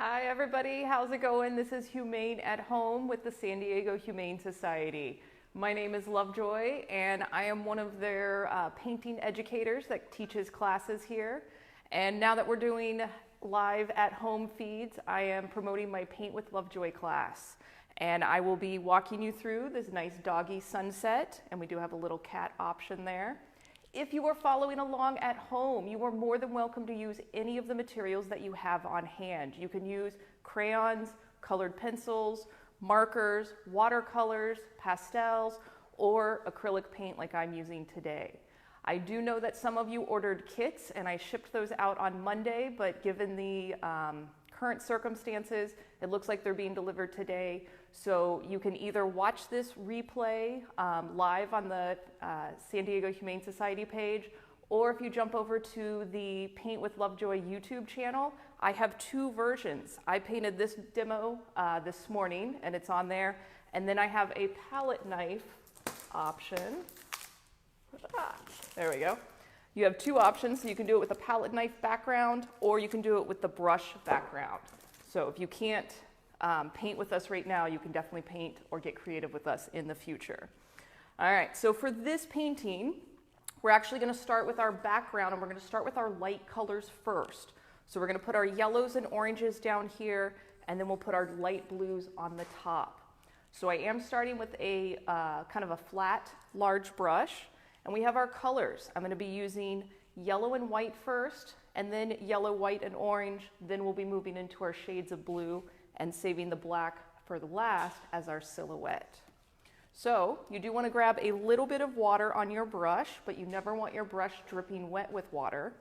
Hi everybody, how's it going? This is Humane at Home with the San Diego Humane Society. My name is Lovejoy and I am one of their painting educators that teaches classes here. And now that we're doing live at home feeds, I am promoting my Paint with Lovejoy class. And I will be walking you through this nice doggy sunset, and we do have a little cat option there. If you are following along at home, you are more than welcome to use any of the materials that you have on hand. You can use crayons, colored pencils, markers, watercolors, pastels, or acrylic paint like I'm using today. I do know that some of you ordered kits and I shipped those out on Monday, but given the current circumstances, it looks like they're being delivered today. So you can either watch this replay live on the San Diego Humane Society page, or if you jump over to the Paint with Lovejoy YouTube channel, I have two versions. I painted this demo this morning and it's on there. And then I have a palette knife option. There we go. You have two options, so you can do it with a palette knife background or you can do it with the brush background. So if you can't paint with us right now, you can definitely paint or get creative with us in the future. All right, so for this painting, we're actually going to start with our background and we're going to start with our light colors first. So we're going to put our yellows and oranges down here and then we'll put our light blues on the top. So I am starting with a kind of a flat, large brush, and we have our colors. I'm going to be using yellow and white first, and then yellow, white, and orange. Then we'll be moving into our shades of blue and saving the black for the last as our silhouette. So you do want to grab a little bit of water on your brush, but you never want your brush dripping wet with water.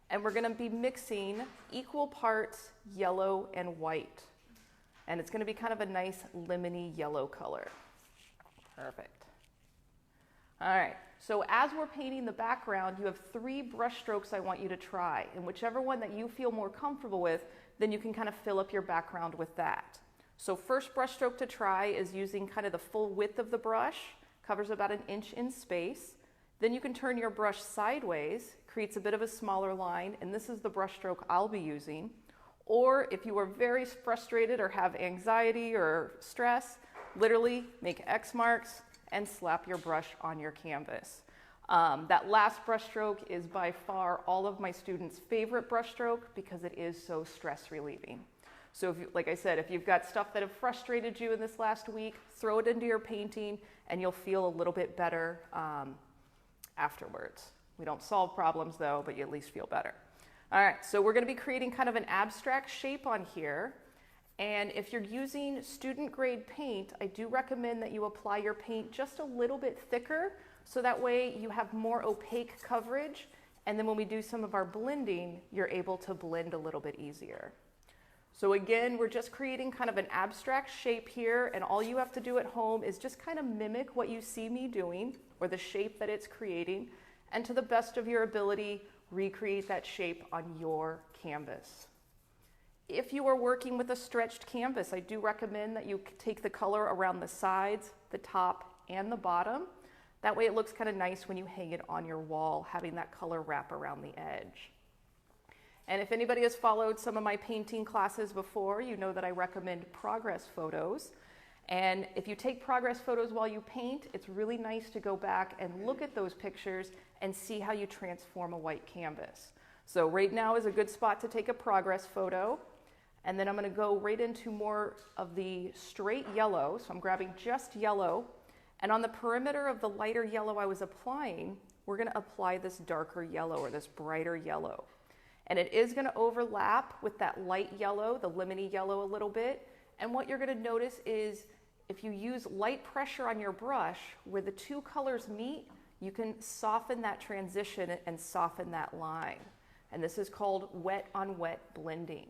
And we're going to be mixing equal parts yellow and white. And it's going to be kind of a nice lemony yellow color. Perfect. All right, so as we're painting the background, you have three brush strokes I want you to try. And whichever one that you feel more comfortable with, then you can kind of fill up your background with that. So first brush stroke to try is using kind of the full width of the brush, covers about 1 inch in space. Then you can turn your brush sideways, creates a bit of a smaller line, and this is the brush stroke I'll be using. Or if you are very frustrated or have anxiety or stress, literally make X marks and slap your brush on your canvas. That last brush stroke is by far all of my students' favorite brush stroke because it is so stress relieving. So if you, like I said, if you've got stuff that have frustrated you in this last week, throw it into your painting and you'll feel a little bit better afterwards. We don't solve problems though, but you at least feel better. All right, so we're going to be creating kind of an abstract shape on here. And if you're using student grade paint, I do recommend that you apply your paint just a little bit thicker so that way you have more opaque coverage. And then when we do some of our blending, you're able to blend a little bit easier. So again, we're just creating kind of an abstract shape here, and all you have to do at home is just kind of mimic what you see me doing or the shape that it's creating, and to the best of your ability, recreate that shape on your canvas. If you are working with a stretched canvas, I do recommend that you take the color around the sides, the top, and the bottom. That way it looks kind of nice when you hang it on your wall, having that color wrap around the edge. And if anybody has followed some of my painting classes before, you know that I recommend progress photos. And if you take progress photos while you paint, it's really nice to go back and look at those pictures and see how you transform a white canvas. So right now is a good spot to take a progress photo. And then I'm going to go right into more of the straight yellow. So I'm grabbing just yellow. And on the perimeter of the lighter yellow I was applying, we're going to apply this darker yellow or this brighter yellow. And it is going to overlap with that light yellow, the lemony yellow a little bit. And what you're going to notice is if you use light pressure on your brush where the two colors meet, you can soften that transition and soften that line. And this is called wet on wet blending.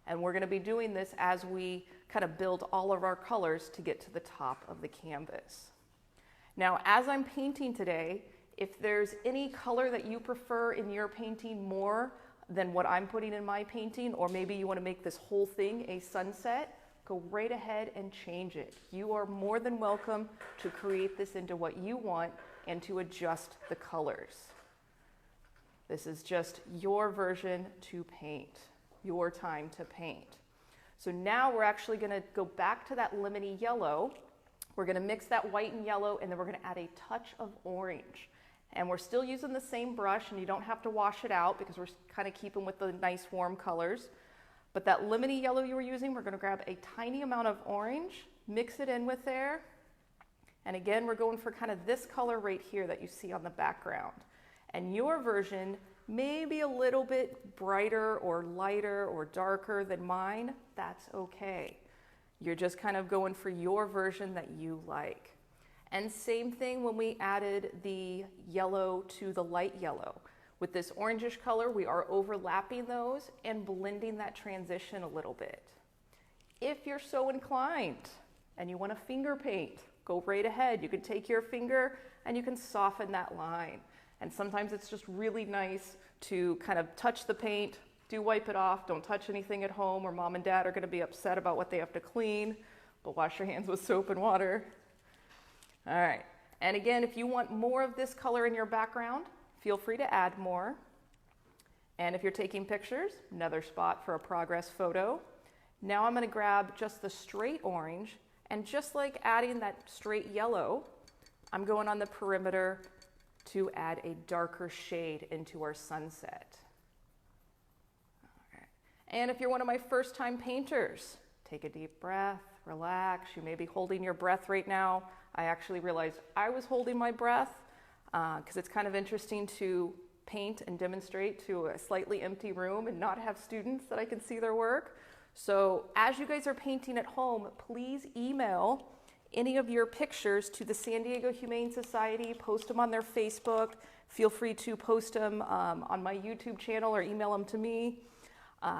And we're going to be doing this as we kind of build all of our colors to get to the top of the canvas. Now, as I'm painting today, if there's any color that you prefer in your painting more than what I'm putting in my painting, or maybe you want to make this whole thing a sunset, go right ahead and change it. You are more than welcome to create this into what you want and to adjust the colors. This is just your version to paint, your time to paint. So now we're actually going to go back to that lemony yellow. We're going to mix that white and yellow, and then we're going to add a touch of orange. And we're still using the same brush, and you don't have to wash it out because we're kind of keeping with the nice warm colors. But that lemony yellow you were using, we're going to grab a tiny amount of orange, mix it in with there. And again, we're going for kind of this color right here that you see on the background. And your version may be a little bit brighter or lighter or darker than mine. That's okay. You're just kind of going for your version that you like. And same thing when we added the yellow to the light yellow. With this orangish color, we are overlapping those and blending that transition a little bit. If you're so inclined and you want to finger paint, go right ahead. You can take your finger and you can soften that line. And sometimes it's just really nice to kind of touch the paint, do wipe it off, don't touch anything at home or mom and dad are going to be upset about what they have to clean, but wash your hands with soap and water. All right, and again, if you want more of this color in your background, feel free to add more. And if you're taking pictures, another spot for a progress photo. Now I'm going to grab just the straight orange, and just like adding that straight yellow, I'm going on the perimeter to add a darker shade into our sunset. All right. And if you're one of my first-time painters, take a deep breath, relax. You may be holding your breath right now. I actually realized I was holding my breath because it's kind of interesting to paint and demonstrate to a slightly empty room and not have students that I can see their work. So as you guys are painting at home, please email any of your pictures to the San Diego Humane Society, post them on their Facebook. Feel free to post them on my YouTube channel or email them to me.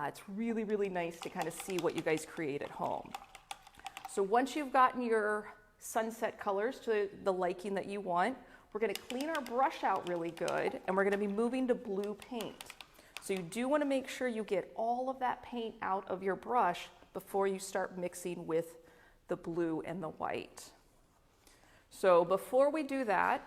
It's really, really nice to kind of see what you guys create at home. So once you've gotten your sunset colors to the liking that you want, we're going to clean our brush out really good, and we're going to be moving to blue paint. So you do want to make sure you get all of that paint out of your brush before you start mixing with the blue and the white. So before we do that,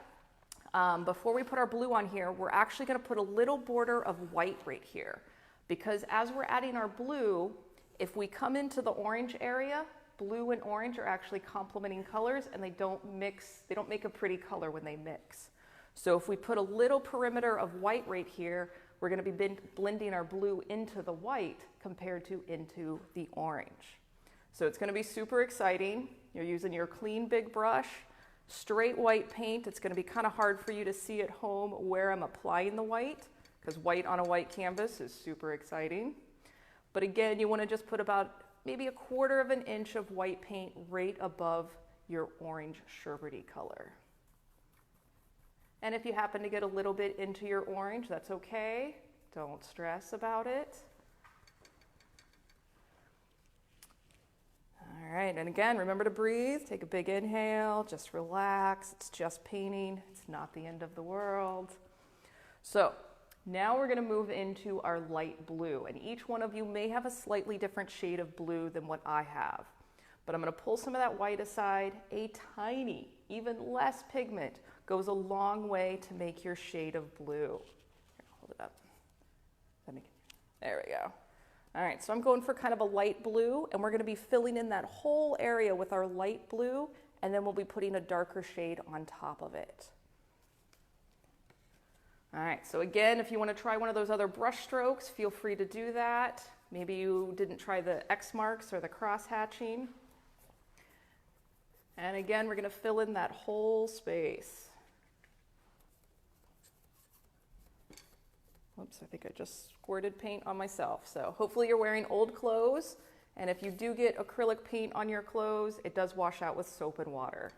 before we put our blue on here, we're actually going to put a little border of white right here. Because as we're adding our blue, if we come into the orange area, blue and orange are actually complementing colors, and they don't mix, they don't make a pretty color when they mix. So if we put a little perimeter of white right here, we're going to be blending our blue into the white compared to into the orange. So it's going to be super exciting. You're using your clean big brush, straight white paint. It's going to be kind of hard for you to see at home where I'm applying the white, because white on a white canvas is super exciting. But again, you want to just put about maybe 1/4 of an inch of white paint right above your orange sherbety color. And if you happen to get a little bit into your orange, that's okay. Don't stress about it. All right, and again, remember to breathe. Take a big inhale, just relax. It's just painting. It's not the end of the world. So now we're going to move into our light blue, and each one of you may have a slightly different shade of blue than what I have. But I'm going to pull some of that white aside. A tiny, even less pigment goes a long way to make your shade of blue. Here, hold it up. There we go. All right, so I'm going for kind of a light blue, and we're going to be filling in that whole area with our light blue, and then we'll be putting a darker shade on top of it. All right, so again, if you want to try one of those other brush strokes, feel free to do that. Maybe you didn't try the X marks or the cross hatching. And again, we're going to fill in that whole space. Oops, I think I just squirted paint on myself. So hopefully you're wearing old clothes, and if you do get acrylic paint on your clothes, it does wash out with soap and water.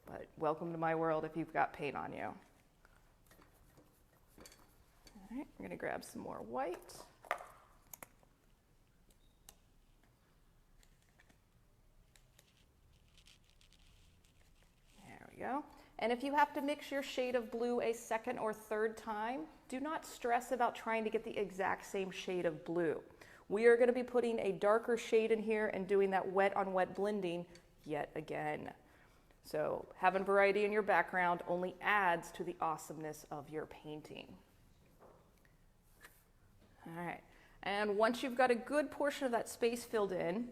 But welcome to my world if you've got paint on you. All right, we're going to grab some more white. There we go. And if you have to mix your shade of blue a second or third time, do not stress about trying to get the exact same shade of blue. We are going to be putting a darker shade in here and doing that wet on wet blending yet again. So having variety in your background only adds to the awesomeness of your painting. All right, and And once you've got a good portion of that space filled in,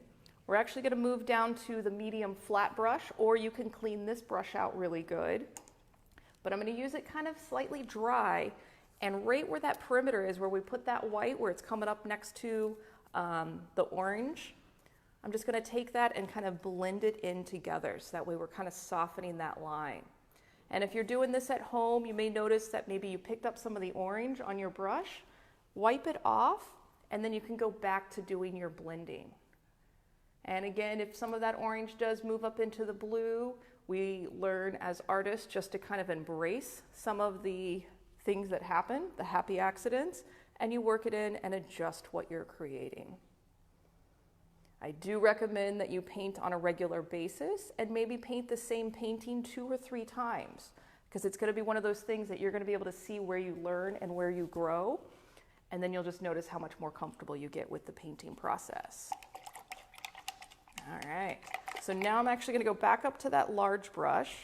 we're actually going to move down to the medium flat brush, or you can clean this brush out really good. But I'm going to use it kind of slightly dry, and right where that perimeter is, where we put that white, where it's coming up next to the orange, I'm just going to take that and kind of blend it in together, so that way we're kind of softening that line. And if you're doing this at home, you may notice that maybe you picked up some of the orange on your brush. Wipe it off, and then you can go back to doing your blending. And again, if some of that orange does move up into the blue, we learn as artists just to kind of embrace some of the things that happen, the happy accidents, and you work it in and adjust what you're creating. I do recommend that you paint on a regular basis and maybe paint the same painting 2 or 3 times, because it's going to be one of those things that you're going to be able to see where you learn and where you grow, and then you'll just notice how much more comfortable you get with the painting process. All right, so now I'm actually going to go back up to that large brush,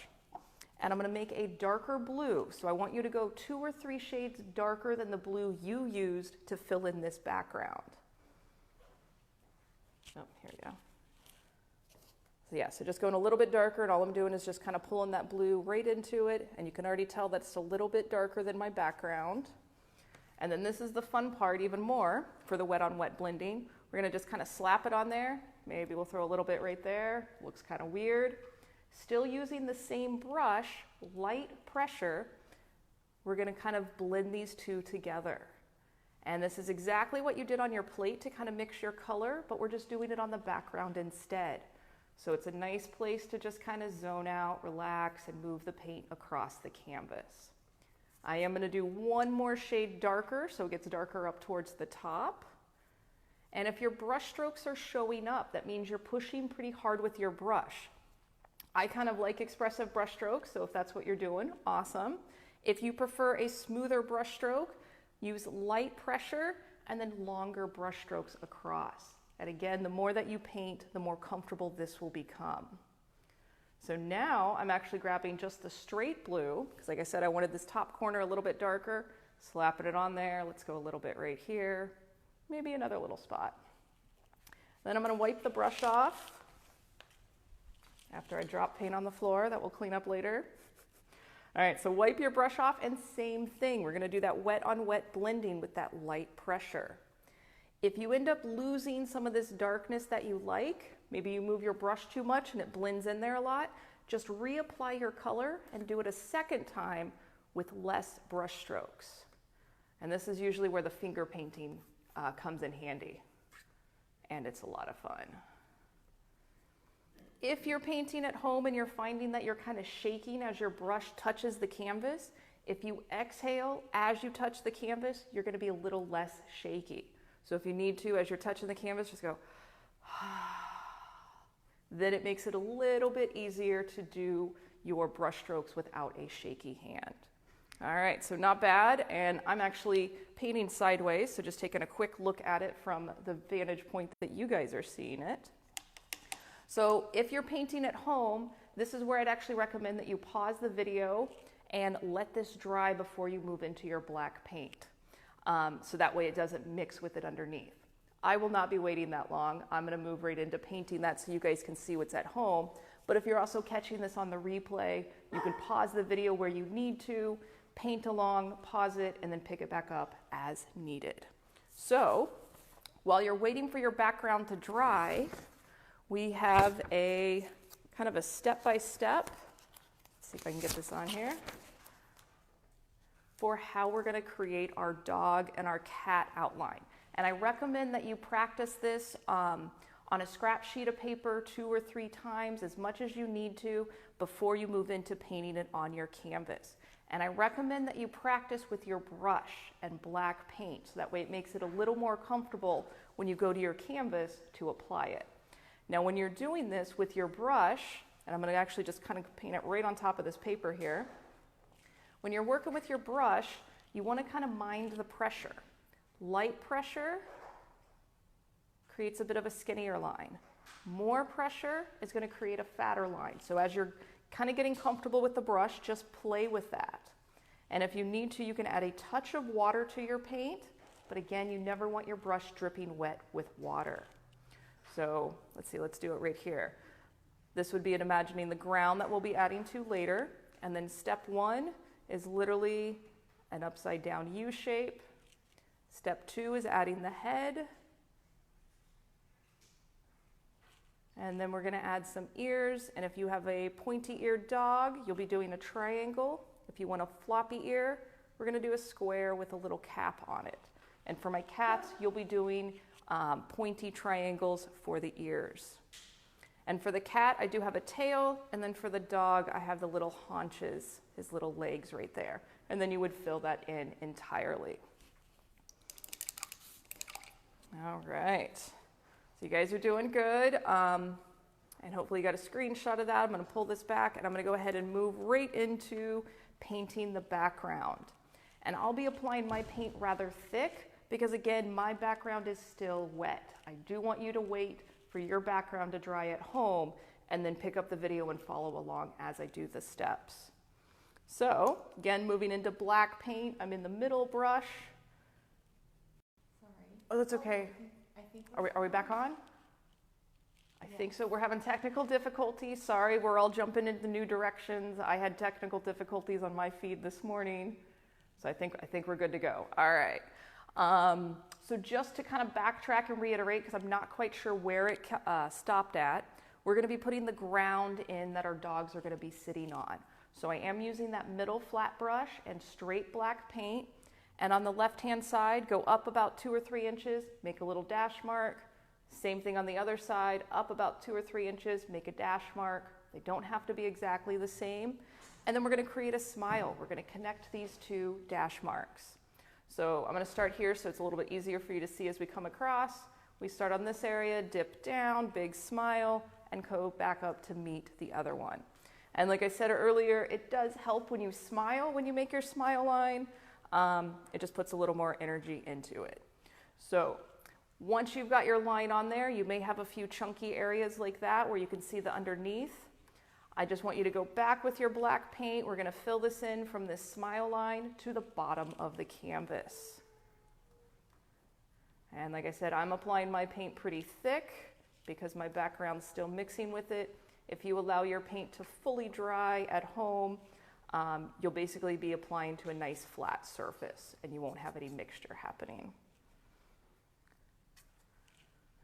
and I'm going to make a darker blue. So I want you to go 2 or 3 shades darker than the blue you used to fill in this background. Oh, here we go. So yeah, so just going a little bit darker, and all I'm doing is just kind of pulling that blue right into it, and you can already tell that it's a little bit darker than my background. And then this is the fun part even more for the wet on wet blending. We're going to just kind of slap it on there. Maybe we'll throw a little bit right there. Looks kind of weird. Still using the same brush, light pressure, we're going to kind of blend these two together. And this is exactly what you did on your plate to kind of mix your color, but we're just doing it on the background instead. So it's a nice place to just kind of zone out, relax, and move the paint across the canvas. I am going to do one more shade darker, so it gets darker up towards the top. And if your brush strokes are showing up, that means you're pushing pretty hard with your brush. I kind of like expressive brush strokes, so if that's what you're doing, awesome. If you prefer a smoother brush stroke, use light pressure and then longer brush strokes across. And again, the more that you paint, the more comfortable this will become. So now I'm actually grabbing just the straight blue, because like I said, I wanted this top corner a little bit darker, slapping it on there. Let's go a little bit right here, maybe another little spot. Then I'm going to wipe the brush off after I drop paint on the floor. That will clean up later. All right, so wipe your brush off, and same thing. We're going to do that wet on wet blending with that light pressure. If you end up losing some of this darkness that you like, maybe you move your brush too much and it blends in there a lot, just reapply your color and do it a second time with less brush strokes. And this is usually where the finger painting comes in handy, and it's a lot of fun. If you're painting at home and you're finding that you're kind of shaking as your brush touches the canvas, if you exhale as you touch the canvas, you're going to be a little less shaky. So if you need to, as you're touching the canvas, just go, then it makes it a little bit easier to do your brush strokes without a shaky hand. All right, so not bad, and I'm actually painting sideways, so just taking a quick look at it from the vantage point that you guys are seeing it. So if you're painting at home, this is where I'd actually recommend that you pause the video and let this dry before you move into your black paint. So that way it doesn't mix with it underneath. I will not be waiting that long. I'm going to move right into painting that so you guys can see what's at home. But if you're also catching this on the replay, you can pause the video where you need to, paint along, pause it, and then pick it back up as needed. So while you're waiting for your background to dry, we have a kind of a step-by-step, let's see if I can get this on here, for how we're going to create our dog and our cat outline. And I recommend that you practice this on a scrap sheet of paper 2 or 3 times, as much as you need to, before you move into painting it on your canvas. And I recommend that you practice with your brush and black paint, so that way it makes it a little more comfortable when you go to your canvas to apply it. Now when you're doing this with your brush, and I'm going to actually just kind of paint it right on top of this paper here, when you're working with your brush, you want to kind of mind the pressure. Light pressure creates a bit of a skinnier line. More pressure is going to create a fatter line. So as you're kind of getting comfortable with the brush, just play with that. And if you need to, you can add a touch of water to your paint but again, you never want your brush dripping wet with water. So let's see, let's do it right here. This would be in imagining the ground that we'll be adding to later. And then step 1 is literally an upside down U shape. Step 2 is adding the head. And then we're going to add some ears. And if you have a pointy-eared dog, you'll be doing a triangle. If you want a floppy ear, we're going to do a square with a little cap on it. And for my cats, you'll be doing pointy triangles for the ears. And for the cat, I do have a tail. And then for the dog, I have the little haunches, his little legs right there. And then you would fill that in entirely. All right. So you guys are doing good. And hopefully you got a screenshot of that. I'm going to pull this back and I'm going to go ahead and move right into painting the background. And I'll be applying my paint rather thick because again, my background is still wet. I do want you to wait for your background to dry at home and then pick up the video and follow along as I do the steps. So again, moving into black paint, I'm in the middle brush. Sorry. Oh, that's okay. I think Are we back on? I think so. We're having technical difficulties. Sorry, we're all jumping into new directions. I had technical difficulties on my feed this morning. So I think we're good to go. All right. So just to kind of backtrack and reiterate, because I'm not quite sure where it stopped at, we're going to be putting the ground in that our dogs are going to be sitting on. So I am using that middle flat brush and straight black paint. And on the left-hand side, go up about 2 or 3 inches, make a little dash mark. Same thing on the other side, up about 2 or 3 inches, make a dash mark. They don't have to be exactly the same. And then we're going to create a smile. We're going to connect these 2 dash marks. So I'm going to start here so it's a little bit easier for you to see as we come across. We start on this area, dip down, big smile, and go back up to meet the other one. And like I said earlier, it does help when you smile, when you make your smile line. It just puts a little more energy into it. So once you've got your line on there, you may have a few chunky areas like that where you can see the underneath. I just want you to go back with your black paint. We're going to fill this in from this smile line to the bottom of the canvas. And like I said, I'm applying my paint pretty thick because my background's still mixing with it. If you allow your paint to fully dry at home, you'll basically be applying to a nice flat surface and you won't have any mixture happening.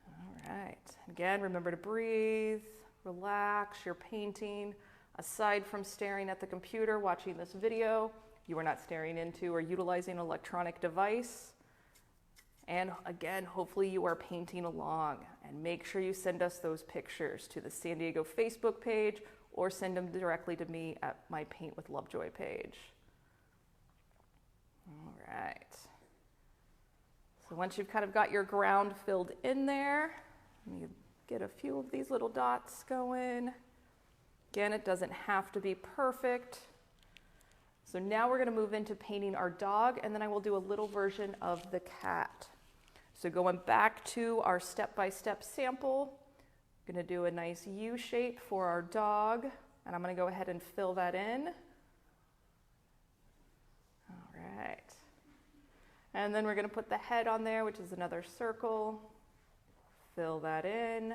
All right, again, remember to breathe, relax, you're painting. Aside from staring at the computer, watching this video, you are not staring into or utilizing an electronic device. And again, hopefully you are painting along and make sure you send us those pictures to the San Diego Facebook page or send them directly to me at my Paint with Lovejoy page. All right. So once you've kind of got your ground filled in there, you get a few of these little dots going. Again, it doesn't have to be perfect. So now we're going to move into painting our dog, and then I will do a little version of the cat. So going back to our step-by-step sample, I'm going to do a nice U shape for our dog, and I'm going to go ahead and fill that in. All right. And then we're going to put the head on there, which is another circle. Fill that in.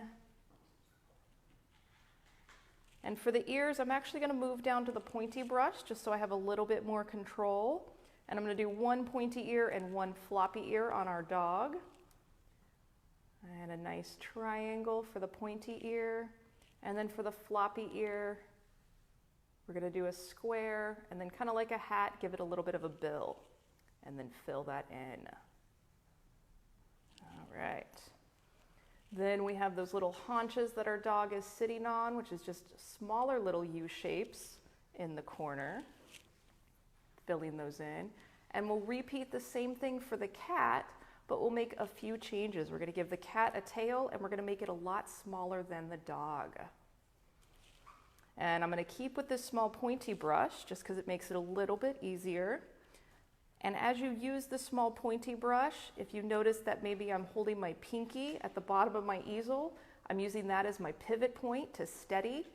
And for the ears, I'm actually going to move down to the pointy brush just so I have a little bit more control. And I'm going to do 1 pointy ear and 1 floppy ear on our dog. And a nice triangle for the pointy ear. And then for the floppy ear, we're going to do a square and then kind of like a hat, give it a little bit of a bill and then fill that in. All right. Then we have those little haunches that our dog is sitting on, which is just smaller little U shapes in the corner. Filling those in. And we'll repeat the same thing for the cat, but we'll make a few changes. We're going to give the cat a tail, and we're going to make it a lot smaller than the dog. And I'm going to keep with this small pointy brush, just because it makes it a little bit easier. And as you use the small pointy brush, if you notice that maybe I'm holding my pinky at the bottom of my easel, I'm using that as my pivot point to steady.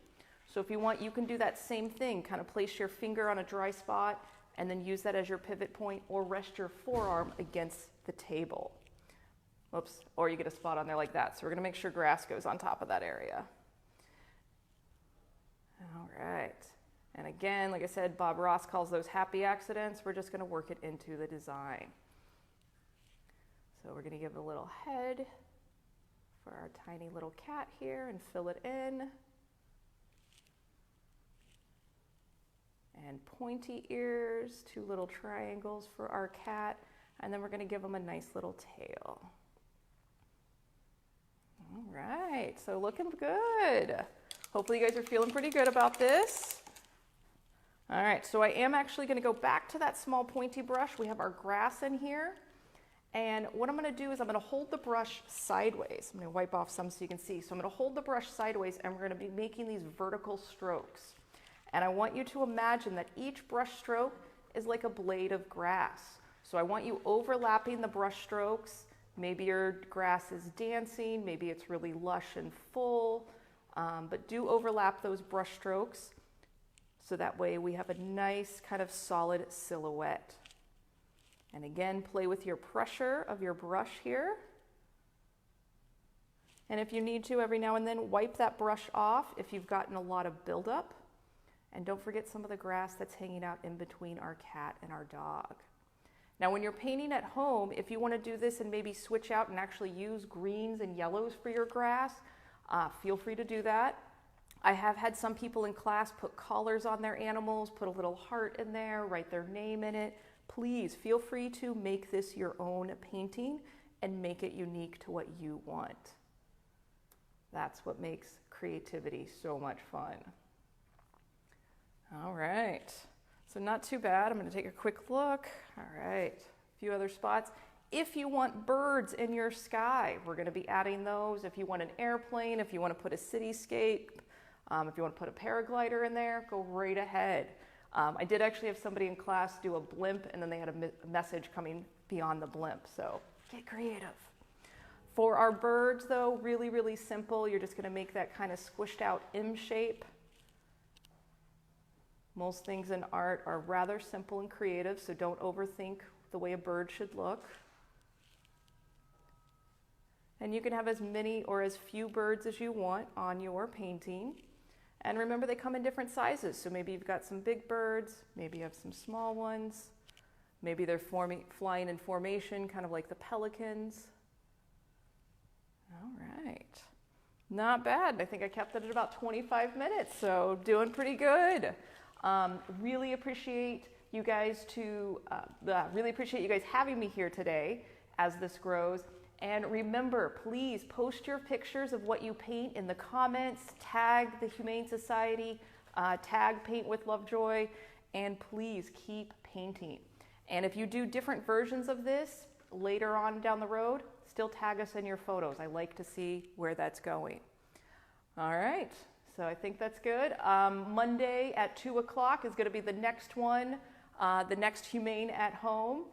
So if you want, you can do that same thing, kind of place your finger on a dry spot and then use that as your pivot point or rest your forearm against the table. Whoops, or you get a spot on there like that. So we're gonna make sure grass goes on top of that area. All right, and again, like I said, Bob Ross calls those happy accidents. We're just gonna work it into the design. So we're gonna give it a little head for our tiny little cat here and fill it in. And pointy ears, 2 little triangles for our cat, and then we're gonna give him a nice little tail. All right, so looking good. Hopefully you guys are feeling pretty good about this. All right, so I am actually gonna go back to that small pointy brush. We have our grass in here. And what I'm gonna do is I'm gonna hold the brush sideways. I'm gonna wipe off some so you can see. So I'm gonna hold the brush sideways and we're gonna be making these vertical strokes. And I want you to imagine that each brush stroke is like a blade of grass. So I want you overlapping the brush strokes. Maybe your grass is dancing, maybe it's really lush and full, but do overlap those brush strokes so that way we have a nice kind of solid silhouette. And again, play with your pressure of your brush here. And if you need to, every now and then, wipe that brush off if you've gotten a lot of buildup. And don't forget some of the grass that's hanging out in between our cat and our dog. Now, when you're painting at home, if you want to do this and maybe switch out and actually use greens and yellows for your grass, feel free to do that. I have had some people in class put collars on their animals, put a little heart in there, write their name in it. Please feel free to make this your own painting and make it unique to what you want. That's what makes creativity so much fun. All right, so not too bad. I'm going to take a quick look. All right, a few other spots. If you want birds in your sky, we're going to be adding those. If you want an airplane, if you want to put a cityscape, if you want to put a paraglider in there, go right ahead. I did actually have somebody in class do a blimp, and then they had a message coming beyond the blimp, so get creative. For our birds, though, really, really simple. You're just going to make that kind of squished out M shape. Most things in art are rather simple and creative, so don't overthink the way a bird should look. And you can have as many or as few birds as you want on your painting. And remember, they come in different sizes, so maybe you've got some big birds, maybe you have some small ones, maybe they're flying in formation, kind of like the pelicans. All right, not bad. I think I kept it at about 25 minutes, so doing pretty good. Really appreciate you guys having me here today as this grows. And remember, please post your pictures of what you paint in the comments, tag the Humane Society, tag Paint with Lovejoy, and please keep painting. And if you do different versions of this later on down the road, still tag us in your photos. I like to see where that's going. All right. So I think that's good. Monday at 2 o'clock is going to be the next one, the next Humane at Home.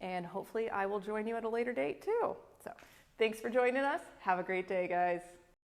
And hopefully I will join you at a later date too. So thanks for joining us. Have a great day, guys.